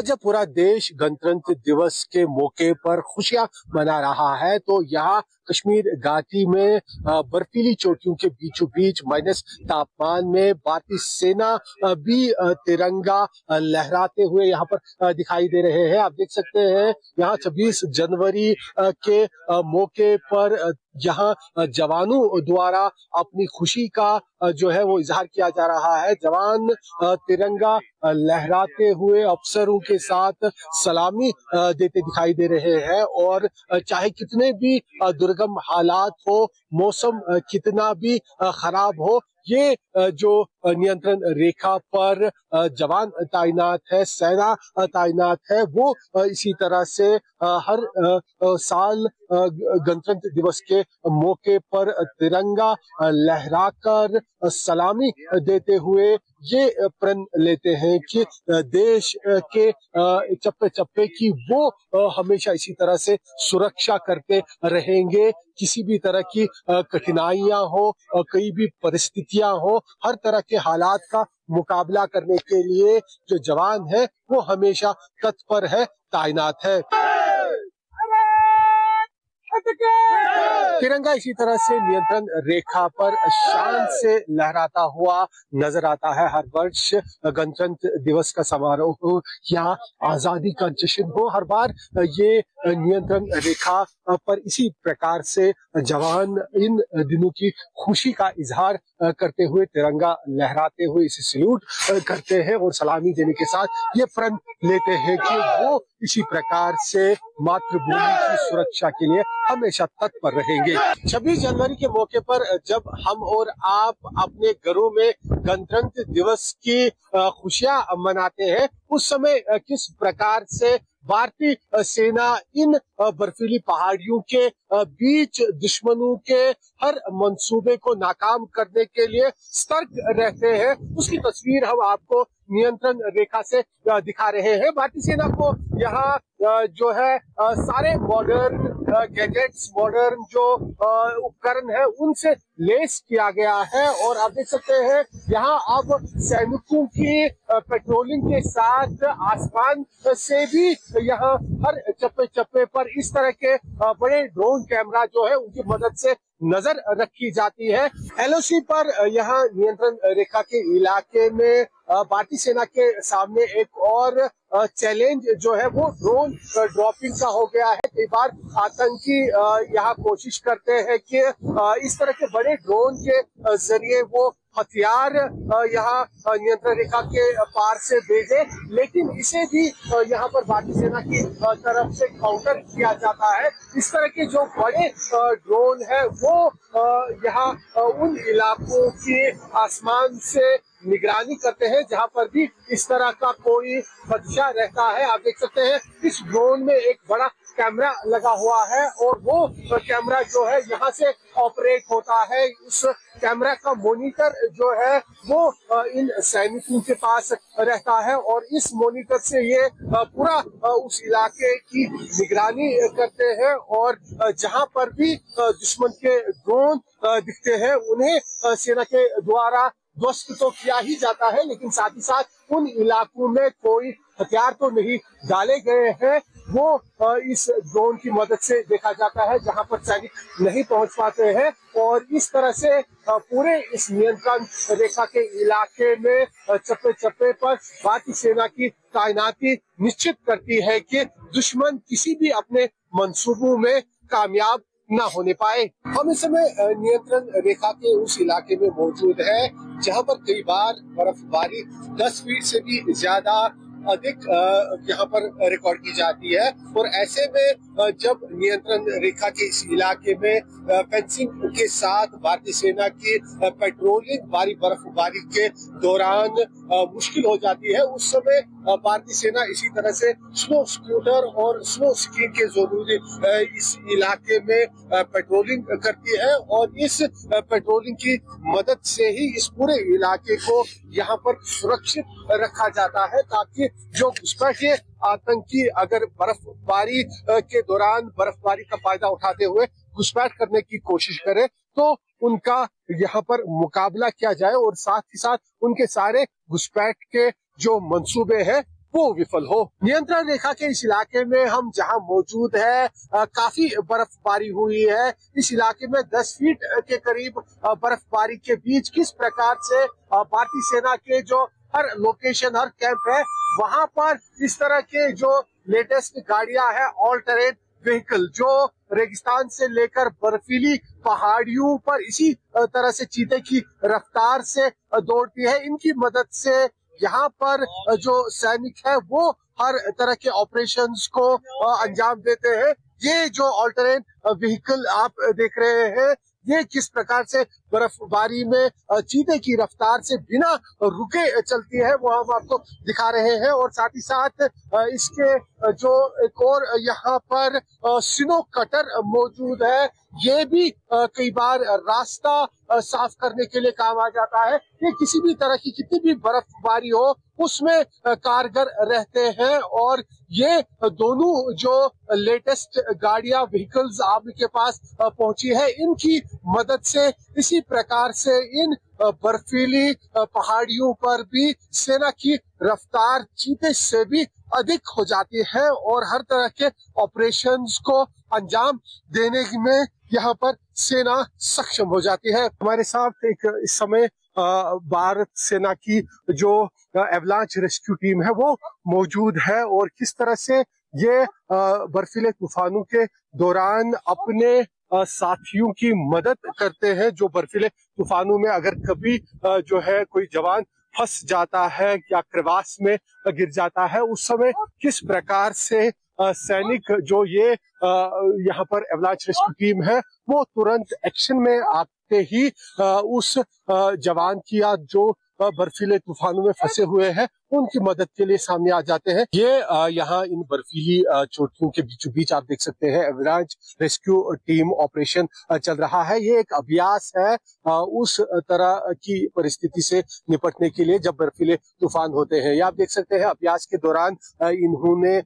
आज पूरा देश गणतंत्र दिवस के मौके पर खुशियां मना रहा है, तो यहाँ कश्मीर घाटी में बर्फीली चोटियों के बीचों बीच माइनस तापमान में भारतीय सेना भी तिरंगा लहराते हुए यहाँ पर दिखाई दे रहे हैं। आप देख सकते हैं यहाँ 26 जनवरी के मौके पर यहाँ जवानों द्वारा अपनी खुशी का जो है वो इजहार किया जा रहा है। जवान तिरंगा लहराते हुए अफसरों के साथ सलामी देते दिखाई दे रहे हैं और चाहे कितने भी दुर्गम हालात हो, मौसम कितना भी खराब हो, ये जो नियंत्रण रेखा पर जवान तैनात है, सेना तैनात है, वो इसी तरह से हर साल गणतंत्र दिवस के मौके पर तिरंगा लहराकर सलामी देते हुए ये प्रण लेते हैं कि देश के चप्पे चप्पे की वो हमेशा इसी तरह से सुरक्षा करते रहेंगे। किसी भी तरह की कठिनाइयां हो, कोई भी परिस्थितियां हो, हर तरह के हालात का मुकाबला करने के लिए जो जवान है वो हमेशा तत्पर है, तैनात है। तिरंगा इसी तरह से नियंत्रण रेखा पर शान से लहराता हुआ नजर आता है। हर वर्ष गणतंत्र दिवस का समारोह हो या आजादी का जश्न हो, हर बार ये नियंत्रण रेखा पर इसी प्रकार से जवान इन दिनों की खुशी का इजहार करते हुए, तिरंगा लहराते हुए इसे सैल्यूट करते हैं और सलामी देने के साथ ये प्रण लेते हैं कि वो इसी प्रकार से मातृभूमि की सुरक्षा के लिए हमेशा तत्पर रहेंगे। 26 जनवरी के मौके पर जब हम और आप अपने घरों में गणतंत्र दिवस की खुशियां मनाते हैं, उस समय किस प्रकार से भारतीय सेना इन बर्फीली पहाड़ियों के बीच दुश्मनों के हर मंसूबे को नाकाम करने के लिए सतर्क रहते हैं, उसकी तस्वीर हम आपको नियंत्रण रेखा से दिखा रहे हैं। भारतीय सेना को यहाँ जो है सारे मॉडर्न गैजेट्स, मॉडर्न जो उपकरण है उनसे लेस किया गया है और आप देख सकते हैं यहाँ अब सैनिकों की पेट्रोलिंग के साथ आसमान से भी यहाँ हर चप्पे चप्पे पर इस तरह के बड़े ड्रोन कैमरा जो है उनकी मदद से नजर रखी जाती है। एलओसी पर यहाँ नियंत्रण रेखा के इलाके में भारतीय सेना के सामने एक और चैलेंज जो है वो ड्रोन ड्रॉपिंग का हो गया है। कई बार आतंकी यहाँ कोशिश करते हैं कि इस तरह के बड़े ड्रोन के जरिए वो हथियार यहाँ नियंत्रण रेखा के पार से भेजे, लेकिन इसे भी यहाँ पर भारतीय सेना की तरफ से काउंटर किया जाता है। इस तरह के जो बड़े ड्रोन है वो यहाँ उन इलाकों की आसमान से निगरानी करते हैं जहां पर भी इस तरह का कोई खदशा रहता है। आप देख सकते हैं इस ड्रोन में एक बड़ा कैमरा लगा हुआ है और वो कैमरा जो है यहाँ से ऑपरेट होता है। उस कैमरा का मॉनिटर जो है वो इन सैनिकों के पास रहता है और इस मॉनिटर से ये पूरा उस इलाके की निगरानी करते हैं और जहां पर भी दुश्मन के ड्रोन दिखते हैं उन्हें सेना के द्वारा ध्वस्त तो किया ही जाता है, लेकिन साथ ही साथ उन इलाकों में कोई हथियार तो नहीं डाले गए हैं, वो इस ड्रोन की मदद से देखा जाता है जहां पर सैनिक नहीं पहुंच पाते हैं। और इस तरह से पूरे इस नियंत्रण रेखा के इलाके में चप्पे चप्पे पर भारतीय सेना की तैनाती निश्चित करती है कि दुश्मन किसी भी अपने मंसूबों में कामयाब ना होने पाए। हम इस समय नियंत्रण रेखा के उस इलाके में मौजूद है जहां पर कई बार बर्फबारी 10 फीट से भी ज्यादा अधिक यहाँ पर रिकॉर्ड की जाती है और ऐसे में जब नियंत्रण रेखा के इस इलाके में फेंसिंग के साथ भारतीय सेना की पेट्रोलिंग भारी बर्फबारी के दौरान मुश्किल हो जाती है, उस समय भारतीय सेना इसी तरह से स्नो स्कूटर और स्नो स्कीइंग के जरिए इस इलाके में पेट्रोलिंग करती है और इस पेट्रोलिंग की मदद से ही इस पूरे इलाके को यहाँ पर सुरक्षित रखा जाता है ताकि जो घुसपैठिए आतंकी अगर बर्फबारी के दौरान बर्फबारी का फायदा उठाते हुए घुसपैठ करने की कोशिश करे तो उनका यहाँ पर मुकाबला किया जाए और साथ ही साथ उनके सारे घुसपैठ के जो मंसूबे हैं वो विफल हो। नियंत्रण रेखा के इस इलाके में हम जहां मौजूद है, काफी बर्फबारी हुई है। इस इलाके में 10 फीट के करीब बर्फबारी के बीच किस प्रकार से भारतीय सेना के जो हर लोकेशन, हर कैंप है, वहां पर इस तरह के जो लेटेस्ट गाड़ियां हैं, ऑल टेरेन व्हीकल, जो रेगिस्तान से लेकर बर्फीली पहाड़ियों पर इसी तरह से चीते की रफ्तार से दौड़ती है, इनकी मदद से यहाँ पर जो सैनिक है वो हर तरह के ऑपरेशंस को अंजाम देते हैं। ये जो ऑल टेरेन व्हीकल आप देख रहे हैं, ये किस प्रकार से बर्फबारी में चीते की रफ्तार से बिना रुके चलती है, वो हम आपको दिखा रहे हैं। और साथ ही साथ इसके जो एक और यहाँ पर स्नो कटर मौजूद है, ये भी कई बार रास्ता साफ करने के लिए काम आ जाता है। ये किसी भी तरह की कितनी भी बर्फबारी हो उसमें कारगर रहते हैं। और ये दोनों जो लेटेस्ट गाड़ियां, व्हीकल्स आपके पास पहुंची है, इनकी मदद से इसी प्रकार से इन बर्फीली पहाड़ियों पर भी सेना की रफ्तार चीते से भी अधिक हो जाती है और हर तरह के ऑपरेशंस को अंजाम देने में यहाँ पर सेना सक्षम हो जाती है। हमारे साथ एक इस समय भारत सेना की जो एवलांच रेस्क्यू टीम है वो मौजूद है, और किस तरह से ये बर्फीले तूफानों के दौरान अपने साथियों की मदद करते हैं। जो बर्फीले तूफानों में अगर कभी जो है कोई जवान फंस जाता है या crevasse में गिर जाता है, उस समय किस प्रकार से सैनिक जो ये यहाँ पर एवलांच रेस्क्यू टीम है वो तुरंत एक्शन में आते ही उस जवान की या जो बर्फीले तूफानों में फंसे हुए हैं उनकी मदद के लिए सामने आ जाते हैं। ये यहाँ इन बर्फीली चोटियों के बीचों बीच आप देख सकते हैं एवलांच रेस्क्यू टीम ऑपरेशन चल रहा है। ये एक अभ्यास है उस तरह की परिस्थिति से निपटने के लिए जब बर्फीले तूफान होते हैं। ये आप देख सकते हैं अभ्यास के दौरान इन्होंने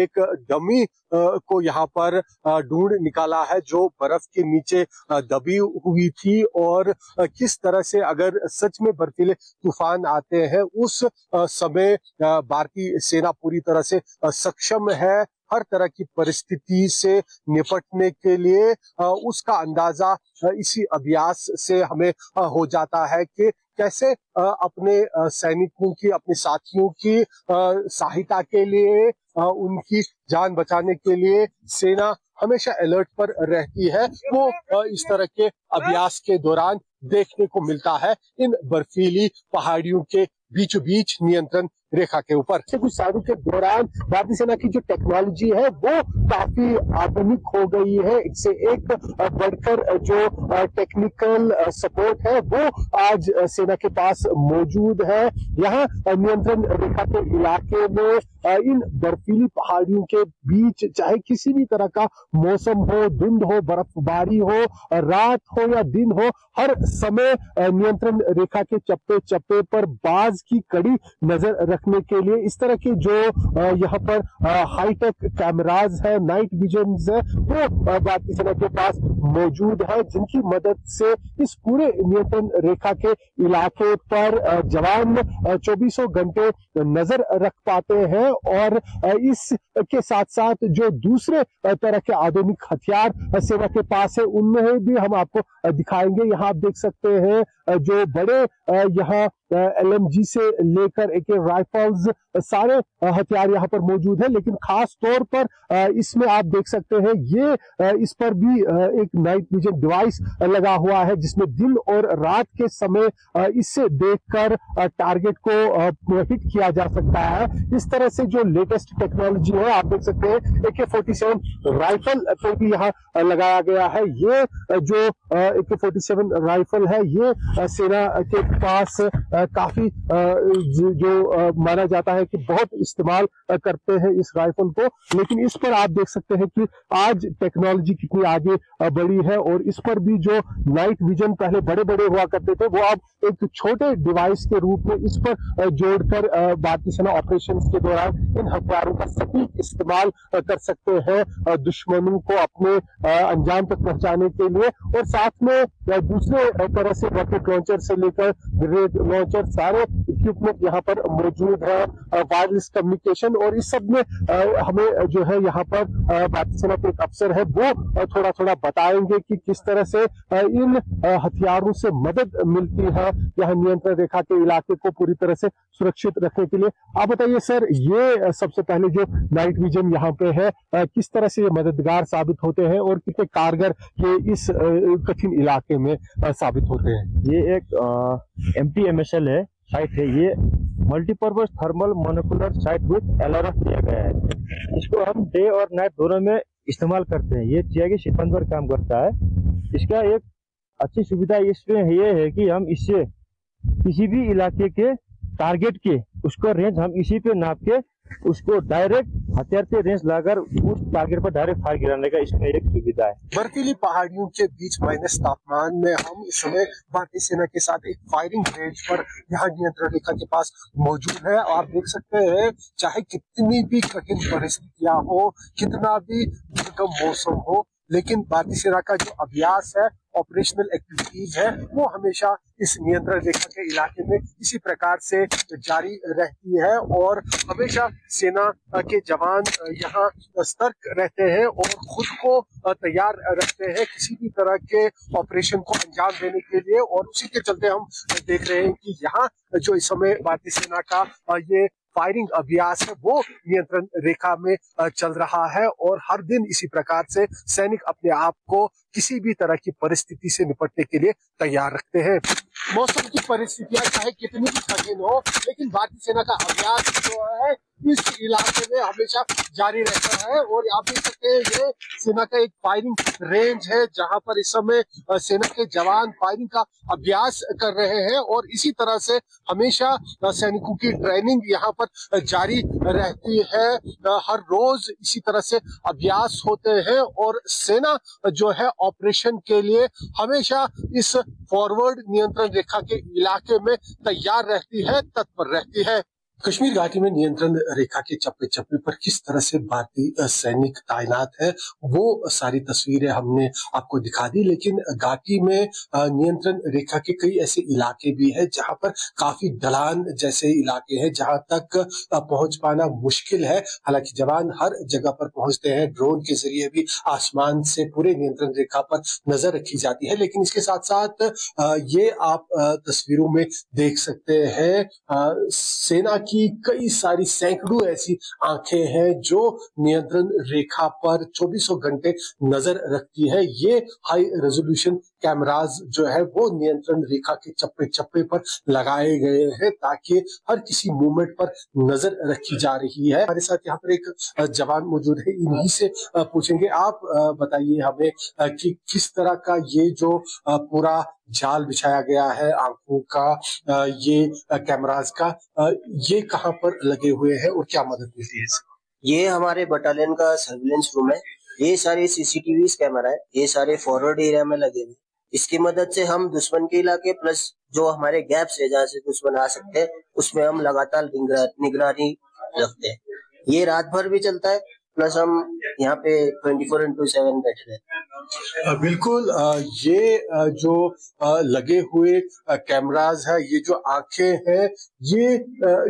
एक डमी को यहाँ पर ढूंढ निकाला है जो बर्फ के नीचे दबी हुई थी, और किस तरह से अगर सच में बर्फीले तूफान आते हैं उस समय भारतीय सेना पूरी तरह से सक्षम है हर तरह की परिस्थिति से निपटने के लिए। उसका अंदाजा इसी अभ्यास से हमें हो जाता है कि कैसे अपने सैनिकों की, अपने साथियों की सहायता के लिए, उनकी जान बचाने के लिए सेना हमेशा अलर्ट पर रहती है। वो इस तरह के अभ्यास के दौरान देखने को मिलता है इन बर्फीली पहाड़ियों के बीचों बीच नियंत्रण रेखा के ऊपर। कुछ सालों के दौरान भारतीय सेना की जो टेक्नोलॉजी है वो काफी आधुनिक हो गई है। इससे एक बढ़कर जो टेक्निकल सपोर्ट है वो आज सेना के पास मौजूद है। यहाँ नियंत्रण रेखा के इलाके में इन बर्फीली पहाड़ियों के बीच चाहे किसी भी तरह का मौसम हो, धुंध हो, बर्फबारी हो, रात हो या दिन हो, हर समय नियंत्रण रेखा के चप्पे चप्पे पर बाज की कड़ी नजर रखने के लिए इस तरह के जो यहाँ पर हाईटेक कैमराज है, नाइट विजन है, वो भारतीय सेना के पास मौजूद है, जिनकी मदद से इस पूरे नियंत्रण रेखा के इलाके पर जवान 24 घंटे नजर रख पाते हैं। और इसके साथ साथ जो दूसरे तरह के आधुनिक हथियार सेना के पास है उनमें भी हम आपको दिखाएंगे। यहाँ आप देख सकते हैं जो बड़े यहाँ LMG से लेकर AK राइफल्स सारे हथियार यहाँ पर मौजूद है, लेकिन खास तौर पर इसमें आप देख सकते हैं ये इस पर भी एक नाइट विजन डिवाइस लगा हुआ है जिसमें दिन और रात के समय इससे देखकर टारगेट को हिट किया जा सकता है। इस तरह से जो लेटेस्ट टेक्नोलॉजी है आप देख सकते हैं AK-47 राइफल पे भी यहाँ लगाया गया है। ये जो AK-47 राइफल है ये सेना के पास काफी जो माना जाता है कि बहुत इस्तेमाल करते हैं इस राइफल को, लेकिन इस पर आप देख सकते हैं कि आज टेक्नोलॉजी कितनी आगे बढ़ी है और इस पर भी जो नाइट विजन पहले बड़े बड़े हुआ करते थे वो अब एक छोटे डिवाइस के रूप में इस पर जोड़कर भारतीय सेना ऑपरेशंस के दौरान इन हथियारों का सटीक इस्तेमाल कर सकते हैं दुश्मनों को अपने अंजाम तक पहुंचाने के लिए। और साथ में दूसरे तरह से रॉकेट लॉन्चर से लेकर ग्रेनेड लॉन्चर सारे इक्विपमेंट यहाँ पर मौजूद है, वायरलेस कम्युनिकेशन, और इस सब में हमें जो है यहाँ पर भारतीय सेना के एक अफसर है वो थोड़ा थोड़ा बताएंगे कि किस तरह से इन हथियारों से मदद मिलती है यहाँ नियंत्रण रेखा के इलाके को पूरी तरह से सुरक्षित रखने के लिए। आप बताइए सर, ये सबसे पहले जो नाइट विजन यहाँ पे है किस तरह से ये मददगार साबित होते हैं और कितने कारगर ये इस कठिन इलाके में साबित होते हैं? ये एक MTMSL है, साइट है, ये multipurpose thermal monocular site with LRF दिया गया है। इसको हम डे और नाइट दोनों में इस्तेमाल करते हैं। ये TIG शिपन पर काम करता है। इसका एक अच्छी सुविधा इसमें ये है कि हम इससे किसी भी इलाके के टारगेट के उसको रेंज हम इसी पे नाप के उसको डायरेक्ट हथियार पे रेंज लाकर उस टारगेट पर डायरेक्ट फायर गिराने का इसमें एक सुविधा है। बर्फीली पहाड़ियों के बीच माइनस तापमान में हम इस समय भारतीय सेना के साथ एक फायरिंग रेंज पर यहाँ नियंत्रण रेखा के पास मौजूद है। आप देख सकते हैं, चाहे कितनी भी कठिन परिस्थितियां हो, कितना भी दुर्गम मौसम हो, लेकिन भारतीय सेना का जो अभ्यास है, ऑपरेशनल एक्टिविटीज है, वो हमेशा इस नियंत्रण रेखा के इलाके में इसी प्रकार से जारी रहती है और हमेशा सेना के जवान यहाँ सतर्क रहते हैं और खुद को तैयार रखते हैं किसी भी तरह के ऑपरेशन को अंजाम देने के लिए। और उसी के चलते हम देख रहे हैं कि यहाँ जो इस समय भारतीय सेना का ये फायरिंग अभ्यास है वो नियंत्रण रेखा में चल रहा है और हर दिन इसी प्रकार से सैनिक अपने आप को किसी भी तरह की परिस्थिति से निपटने के लिए तैयार रखते हैं। मौसम की परिस्थितियां चाहे कितनी भी कठिन हो, लेकिन भारतीय सेना का अभ्यास जो है इस इलाके में हमेशा जारी रहता है। और आप देख सकते हैं, ये सेना का एक फायरिंग रेंज है जहां पर इस समय सेना के जवान फायरिंग का अभ्यास कर रहे हैं और इसी तरह से हमेशा सैनिकों की ट्रेनिंग यहाँ पर जारी रहती है। हर रोज इसी तरह से अभ्यास होते हैं और सेना जो है ऑपरेशन के लिए हमेशा इस फॉरवर्ड नियंत्रण रेखा के इलाके में तैयार रहती है, तत्पर रहती है। कश्मीर घाटी में नियंत्रण रेखा के चप्पे चप्पे पर किस तरह से भारतीय सैनिक तैनात है, वो सारी तस्वीरें हमने आपको दिखा दी। लेकिन घाटी में नियंत्रण रेखा के कई ऐसे इलाके भी हैं जहां पर काफी ढलान जैसे इलाके हैं जहां तक पहुंच पाना मुश्किल है। हालांकि जवान हर जगह पर पहुंचते हैं, ड्रोन के जरिए भी आसमान से पूरे नियंत्रण रेखा पर नजर रखी जाती है। लेकिन इसके साथ साथ ये आप तस्वीरों में देख सकते हैं, सेना की कई सारी सैकड़ों ऐसी आंखें हैं जो नियंत्रण रेखा पर 24 घंटे नजर रखती है। ये हाई रेजोल्यूशन कैमराज जो है वो नियंत्रण रेखा के चप्पे चप्पे पर लगाए गए हैं ताकि हर किसी मूवमेंट पर नजर रखी जा रही है। हमारे साथ यहाँ पर एक जवान मौजूद है, इन्हीं से पूछेंगे। आप बताइए हमें कि किस तरह का ये जो पूरा जाल बिछाया गया है आंखों का, ये कैमराज का, ये कहाँ पर लगे हुए हैं और क्या मदद मिलती है? ये हमारे बटालियन का सर्विलेंस रूम है। ये सारे CCTV कैमरा है, ये सारे फॉरवर्ड एरिया में लगे हुए। इसकी मदद से हम दुश्मन के इलाके प्लस जो हमारे गैप्स है जहाँ से दुश्मन आ सकते हैं उसमें हम लगातार निगरानी रखते हैं। ये रात भर भी चलता है, प्लस हम यहाँ पे 24/7 बैठे रहते हैं। बिल्कुल, ये जो लगे हुए कैमराज है, ये जो आंखें हैं, ये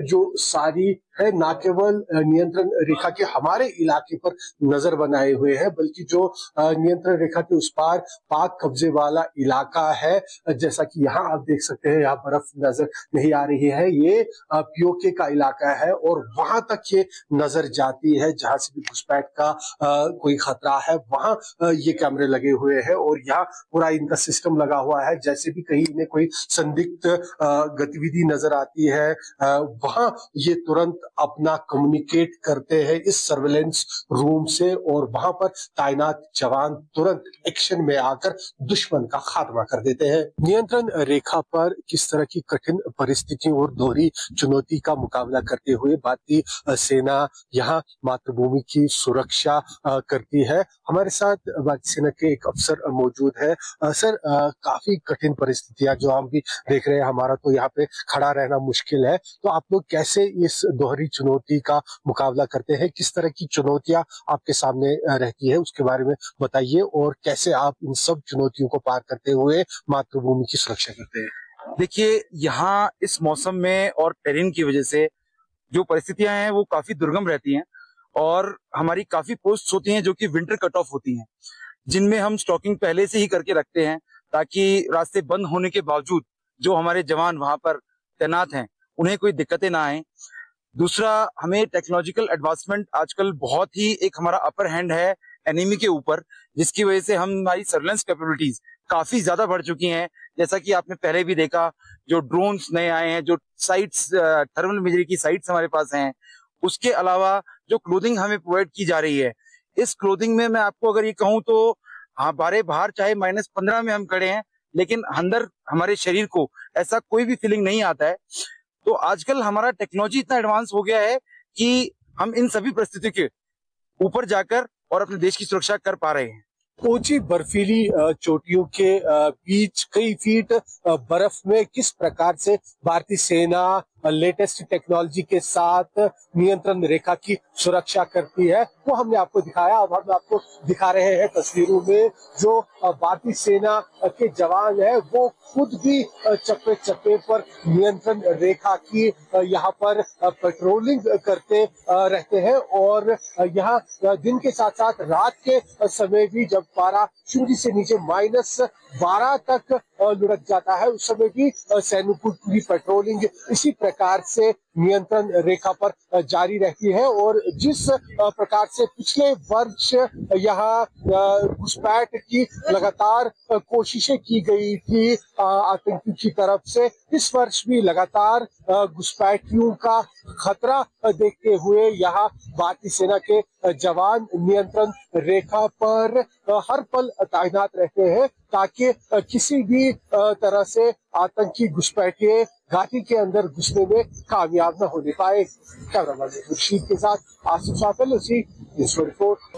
जो सारी है ना केवल नियंत्रण रेखा के हमारे इलाके पर नजर बनाए हुए हैं, बल्कि जो नियंत्रण रेखा के उस पार पाक कब्जे वाला इलाका है, जैसा कि यहाँ आप देख सकते हैं, यहाँ बर्फ नजर नहीं आ रही है, ये POK का इलाका है और वहां तक ये नजर जाती है जहां से भी घुसपैठ का कोई खतरा है, वहां ये कैमरे लगे हुए हैं और यहाँ पूरा इनका सिस्टम लगा हुआ है। जैसे भी कहीं इन्हें कोई संदिग्ध गतिविधि नजर आती है, वहां ये तुरंत अपना कम्युनिकेट करते हैं इस सर्वेलेंस रूम से और वहां पर तैनात जवान तुरंत एक्शन में आकर दुश्मन का खात्मा कर देते हैं। नियंत्रण रेखा पर किस तरह की कठिन परिस्थितियों और दोहरी चुनौती का मुकाबला करते हुए भारतीय सेना यहाँ मातृभूमि की सुरक्षा करती है। हमारे साथ भारतीय सेना के एक अफसर मौजूद है। सर, काफी कठिन परिस्थितियां जो हम भी देख रहे हैं, हमारा तो यहाँ पे खड़ा रहना मुश्किल है, तो आप लोग कैसे इस दोहरी चुनौती का मुकाबला करते हैं? किस तरह की चुनौतियां आपके सामने रहती है, उसके बारे में बताइए और कैसे आप इन सब चुनौतियों को पार करते हुए मातृभूमि की सुरक्षा करते हैं? देखिए, यहाँ इस मौसम में और टेरेन की वजह से जो परिस्थितियां हैं वो काफी दुर्गम रहती हैं और हमारी काफी पोस्ट होती हैं जो कि विंटर कट ऑफ होती हैं, जिनमें हम स्टॉकिंग पहले से ही करके रखते हैं ताकि रास्ते बंद होने के बावजूद जो हमारे जवान वहां पर तैनात हैं उन्हें कोई दिक्कतें ना आए। दूसरा, हमें टेक्नोलॉजिकल एडवांसमेंट आजकल बहुत ही एक हमारा अपर हैंड है एनिमी के ऊपर, जिसकी वजह से हमारी सर्वेलेंस कैपेबिलिटीज काफी ज्यादा बढ़ चुकी हैं। जैसा कि आपने पहले भी देखा, जो ड्रोन्स नए आए हैं, जो साइट्स, थर्मल इमेजरी की साइट्स हमारे पास हैं, उसके अलावा जो क्लोथिंग हमें प्रोवाइड की जा रही है, इस क्लोथिंग में मैं आपको अगर ये कहूँ तो हमारे बाहर चाहे -15 में हम खड़े हैं, लेकिन अंदर हमारे शरीर को ऐसा कोई भी फीलिंग नहीं आता है। तो आजकल हमारा टेक्नोलॉजी इतना एडवांस हो गया है कि हम इन सभी परिस्थितियों के ऊपर जाकर और अपने देश की सुरक्षा कर पा रहे हैं। ऊंची बर्फीली चोटियों के बीच कई फीट बर्फ में किस प्रकार से भारतीय सेना लेटेस्ट टेक्नोलॉजी के साथ नियंत्रण रेखा की सुरक्षा करती है वो हमने आपको दिखाया। अब हम आपको दिखा रहे हैं तस्वीरों में जो भारतीय सेना के जवान है वो खुद भी चप्पे चप्पे पर नियंत्रण रेखा की यहाँ पर पेट्रोलिंग करते रहते हैं और यहाँ दिन के साथ साथ रात के समय भी जब पारा 0 से नीचे -12 तक लुढ़क जाता है उस समय भी सैनिकों की पेट्रोलिंग इसी प्रकार से नियंत्रण रेखा पर जारी रहती है। और जिस प्रकार से पिछले वर्ष यहाँ घुसपैठ की लगातार कोशिशें की गई थी आतंकी की तरफ से, इस वर्ष भी लगातार घुसपैठियों का खतरा देखते हुए यहाँ भारतीय सेना के जवान नियंत्रण रेखा पर हर पल तैनात रहते हैं ताकि किसी भी तरह से आतंकी घुसपैठिए घाटी के अंदर घुसने में कामयाब न होने पाए। कैमरामैन खुर्शीद के साथ आसिफ साफल, न्यूज़ 24।